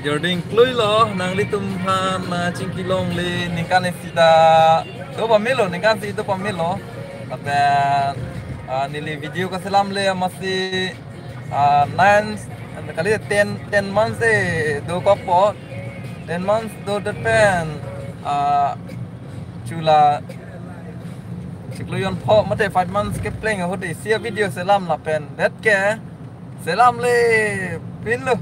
Jording klui lo nang li tumhan na cingkilong li ningkan sida do pamilo ningkan si do pamilo tapi nili video ka selam le masih 9 kali 10 months do kopo 10 months do depan chula Sikluyon po mate 5 months ke playing hodi sia video selam la pen det ke selam le pin lo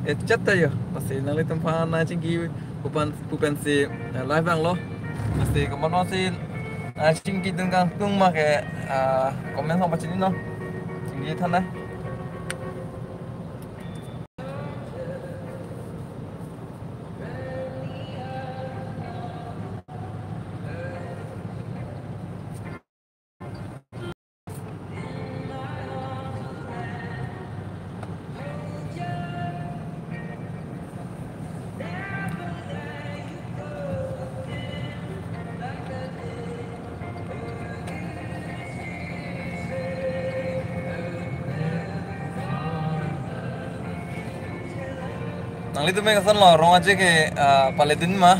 chat tayo pasti nang litum pa na cingki pupan si live ang lo pasti kemana si cingki tungkang tung ma ke komen sama cini no cingki tan na nang litum me kasan lo rong aja ke paledin mah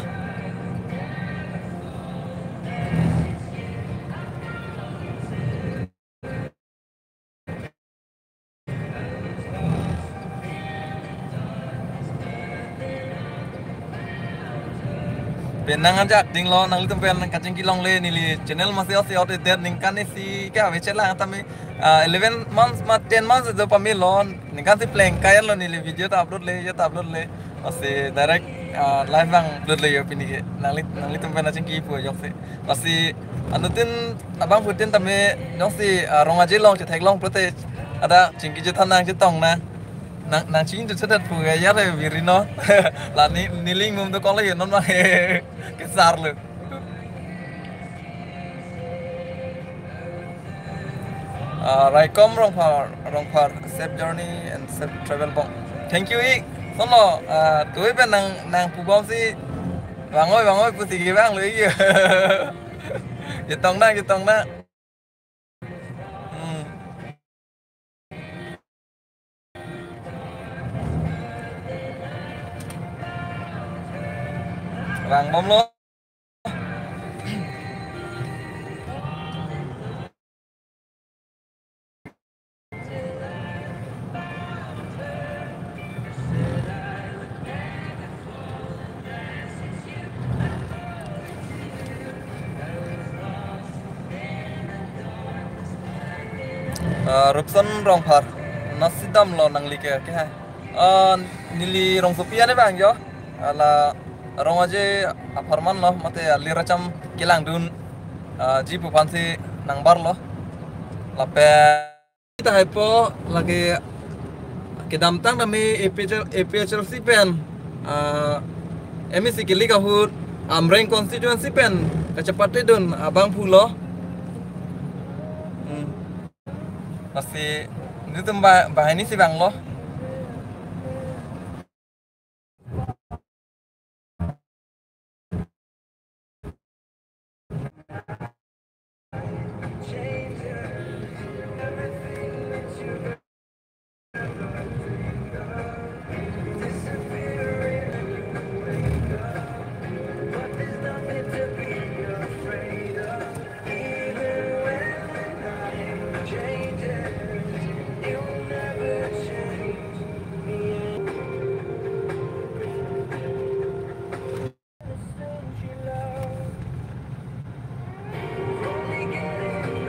benang aja ding lo nang litum pen kacing kilong le nili channel masih osi ote der ningkan si ke ave chela tami 11 months ma 10 months do pamil lo ningkan si playing kaya lo nili video ta upload le masih direct live bang upload le yo pini ke nang litum pen kacing ki pu yo se masih anutin abang putin tami yo si rong aji long che thek long prote ada cingki je thanang je tong na nang chính từ chất phụ cái giá này vì nó là niling mum tôi có lấy nó mà cái sar luôn right com rong par safe journey and safe travel bong thank you ik xong rồi tối bên nàng phụ bom si vàng ơi phụ gì vàng lưới gì giật tông đó vàng bom luôn Rupson rong par nasi dam lo nang like ke hai nili rong sopian ne bang jo ala rong aje aparman lo mate liracam kilang dun ji pupan si nang bar lo lape kita hypo lagi kedam tang nami EPHL si pen emisi kili kahut amreng constituency pen kecepatan dun abang pulo masih itu mbak ini si bang lo